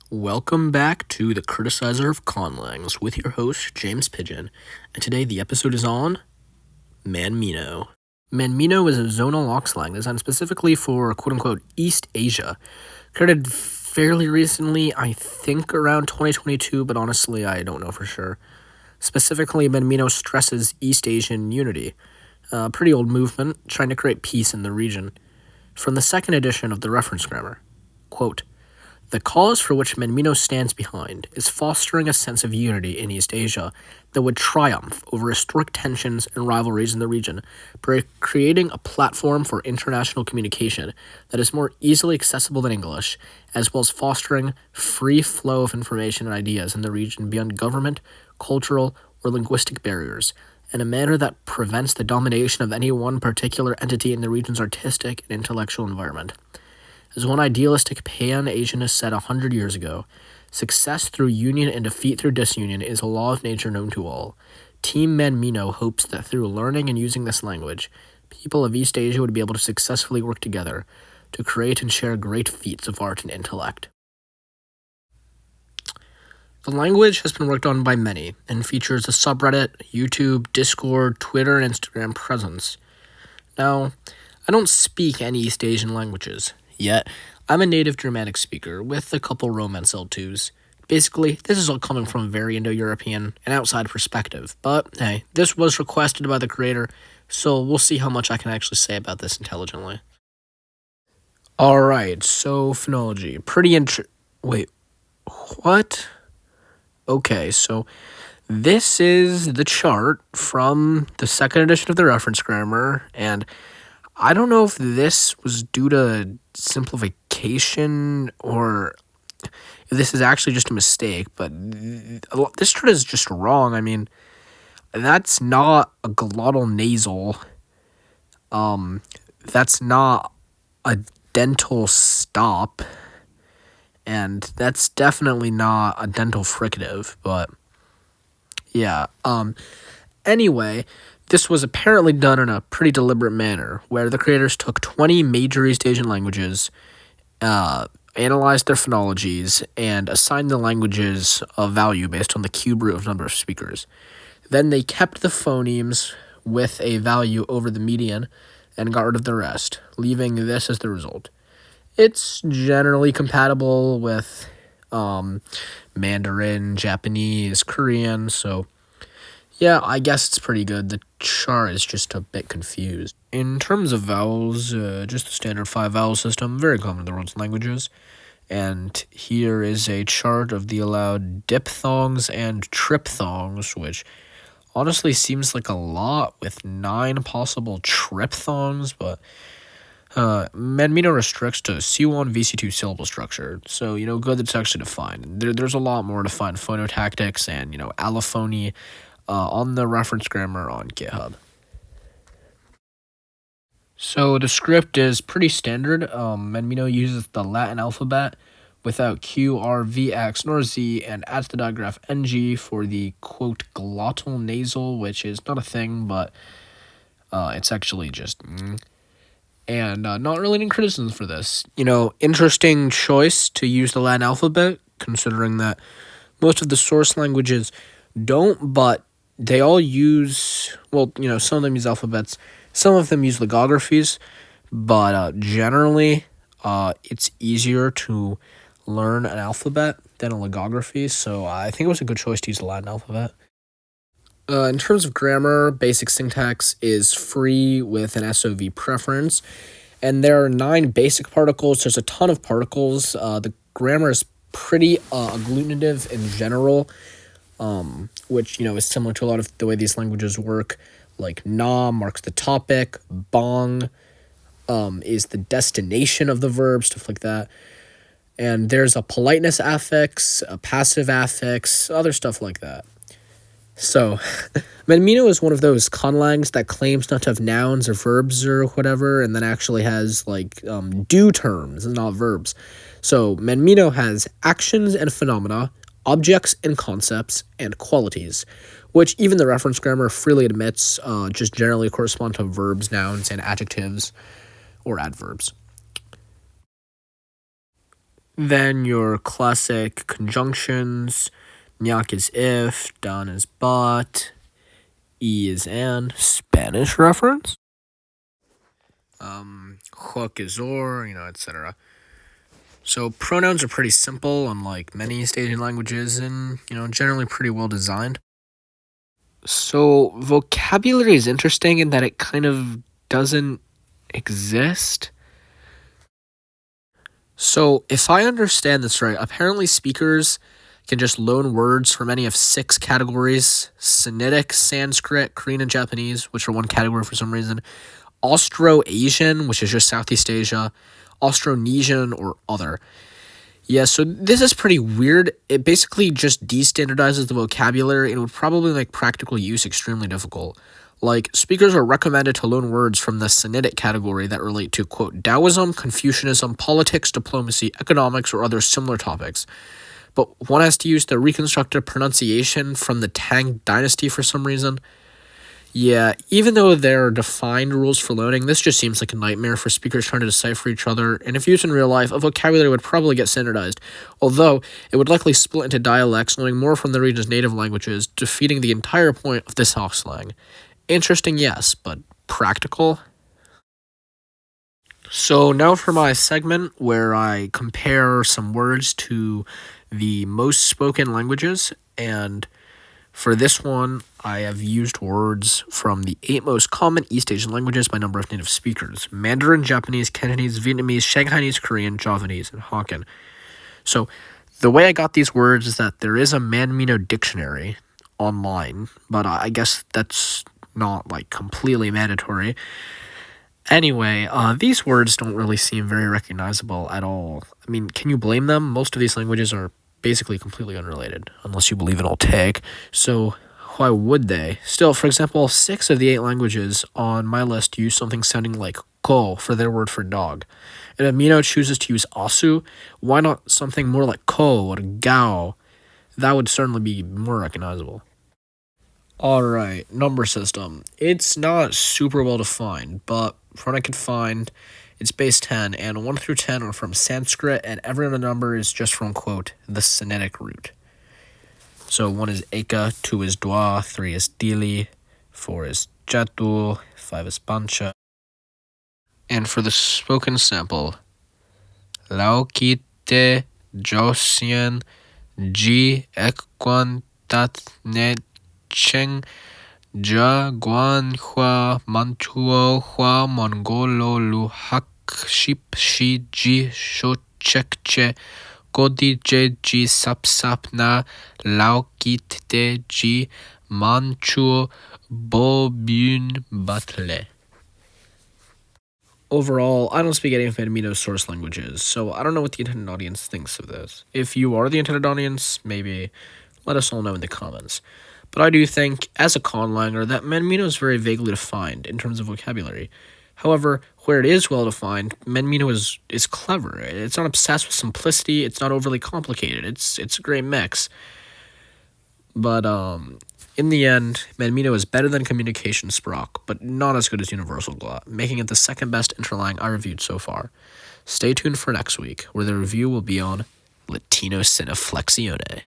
Welcome back to The Criticizer of Conlangs with your host, James Pigeon, and today the episode is on Manmino. Manmino is a zonal lock slang designed specifically for quote-unquote East Asia, created fairly recently, I think around 2022, but honestly I don't know for sure. Specifically, Manmino stresses East Asian unity, a pretty old movement trying to create peace in the region. From the second edition of the reference grammar, quote, "The cause for which Manmino stands behind is fostering a sense of unity in East Asia that would triumph over historic tensions and rivalries in the region by creating a platform for international communication that is more easily accessible than English, as well as fostering free flow of information and ideas in the region beyond government, cultural, or linguistic barriers, in a manner that prevents the domination of any one particular entity in the region's artistic and intellectual environment. As one idealistic Pan-Asianist said 100 years ago, success through union and defeat through disunion is a law of nature known to all. Team Manmino hopes that through learning and using this language, people of East Asia would be able to successfully work together to create and share great feats of art and intellect." The language has been worked on by many and features a subreddit, YouTube, Discord, Twitter, and Instagram presence. Now, I don't speak any East Asian languages. Yet, I'm a native Germanic speaker with a couple Romance L2s. Basically, this is all coming from a very Indo-European and outside perspective, but hey, this was requested by the creator, so we'll see how much I can actually say about this intelligently. Alright, so phonology. Wait, what? Okay, so this is the chart from the second edition of the reference grammar, and I don't know if this was due to simplification or if this is actually just a mistake, but this chart is just wrong. I mean, that's not a glottal nasal. That's not a dental stop. And that's definitely not a dental fricative, but yeah. Anyway, this was apparently done in a pretty deliberate manner, where the creators took 20 major East Asian languages, analyzed their phonologies, and assigned the languages a value based on the cube root of number of speakers. Then they kept the phonemes with a value over the median and got rid of the rest, leaving this as the result. It's generally compatible with Mandarin, Japanese, Korean, so yeah, I guess it's pretty good. The chart is just a bit confused. In terms of vowels, just the standard 5 vowel system, very common in the world's languages. And here is a chart of the allowed diphthongs and triphthongs, which honestly seems like a lot with 9 possible triphthongs, but Manmino restricts to C1, VC2 syllable structure, so, good that's actually defined. There's a lot more to find phonotactics and, allophony on the reference grammar on GitHub. So the script is pretty standard. Manmino uses the Latin alphabet without Q, R, V, X, nor Z, and adds the digraph NG for the, quote, glottal nasal, which is not a thing, but it's actually just... And not really any criticisms for this. Interesting choice to use the Latin alphabet, considering that most of the source languages don't, but they all use, some of them use alphabets, some of them use logographies, but generally it's easier to learn an alphabet than a logography, so I think it was a good choice to use the Latin alphabet. In terms of grammar, basic syntax is free with an SOV preference, and there are 9 basic particles. There's a ton of particles. The grammar is pretty agglutinative in general, which, is similar to a lot of the way these languages work. Like na marks the topic, bong is the destination of the verb, stuff like that. And there's a politeness affix, a passive affix, other stuff like that. So, Manmino is one of those Conlangs that claims not to have nouns or verbs or whatever, and then actually has, do terms and not verbs. So, Manmino has actions and phenomena, objects and concepts, and qualities, which even the reference grammar freely admits just generally correspond to verbs, nouns, and adjectives or adverbs. Then your classic conjunctions, nyak is if, dan is but, is and, Spanish reference. Hook is or, etc. So pronouns are pretty simple, unlike many East Asian languages, and, generally pretty well designed. So vocabulary is interesting in that it kind of doesn't exist. So if I understand this right, apparently speakers can just loan words from any of 6 categories: Sinitic, Sanskrit, Korean, and Japanese, which are one category for some reason, Austro-Asian, which is just Southeast Asia, Austronesian, or other. Yeah, so this is pretty weird. It basically just destandardizes the vocabulary and would probably make practical use extremely difficult. Like, speakers are recommended to learn words from the Sinitic category that relate to, quote, Taoism, Confucianism, politics, diplomacy, economics, or other similar topics. But one has to use the reconstructed pronunciation from the Tang dynasty for some reason. Yeah, even though there are defined rules for learning, this just seems like a nightmare for speakers trying to decipher each other, and if used in real life, a vocabulary would probably get standardized, although it would likely split into dialects, learning more from the region's native languages, defeating the entire point of this Hawk slang. Interesting, yes, but practical? So now for my segment where I compare some words to the most spoken languages, and for this one, I have used words from the 8 most common East Asian languages by number of native speakers: Mandarin, Japanese, Cantonese, Vietnamese, Shanghainese, Korean, Javanese, and Hokkien. So the way I got these words is that there is a Manmino dictionary online, but I guess that's not like completely mandatory. Anyway, these words don't really seem very recognizable at all. I mean, can you blame them? Most of these languages are basically completely unrelated, unless you believe in Oltec. So why would they? Still, for example, 6 of the 8 languages on my list use something sounding like ko for their word for dog. And if Mino chooses to use asu, why not something more like ko or gao? That would certainly be more recognizable. Alright, number system. It's not super well defined, but from what I can find, it's base 10, and 1 through 10 are from Sanskrit, and every other number is just from, quote, the Sinitic root. So 1 is Eka, 2 is Dwa, 3 is Dili, 4 is Jatu, 5 is Pancha. And for the spoken sample, Laukite Josian Ji Ekwan Tat Ne Cheng Ja Guan Hua Manchuo Hua Mongolo Lu Hak Ship Shi Ji Sho Chek Che Godi Je Ji Sap Sap Na Lao Kit De Ji Manchuo Bo Bun Batle. Overall, I don't speak any of Manmino's source languages, so I don't know what the intended audience thinks of this. If you are the intended audience, maybe let us all know in the comments. But I do think, as a conlanger, that Manmino is very vaguely defined in terms of vocabulary. However, where it is well defined, Manmino is clever. It's not obsessed with simplicity. It's not overly complicated. It's a great mix. But in the end, Manmino is better than Communication Sprock, but not as good as Universal Glot, making it the second best interlang I reviewed so far. Stay tuned for next week, where the review will be on Latino Cineflexione.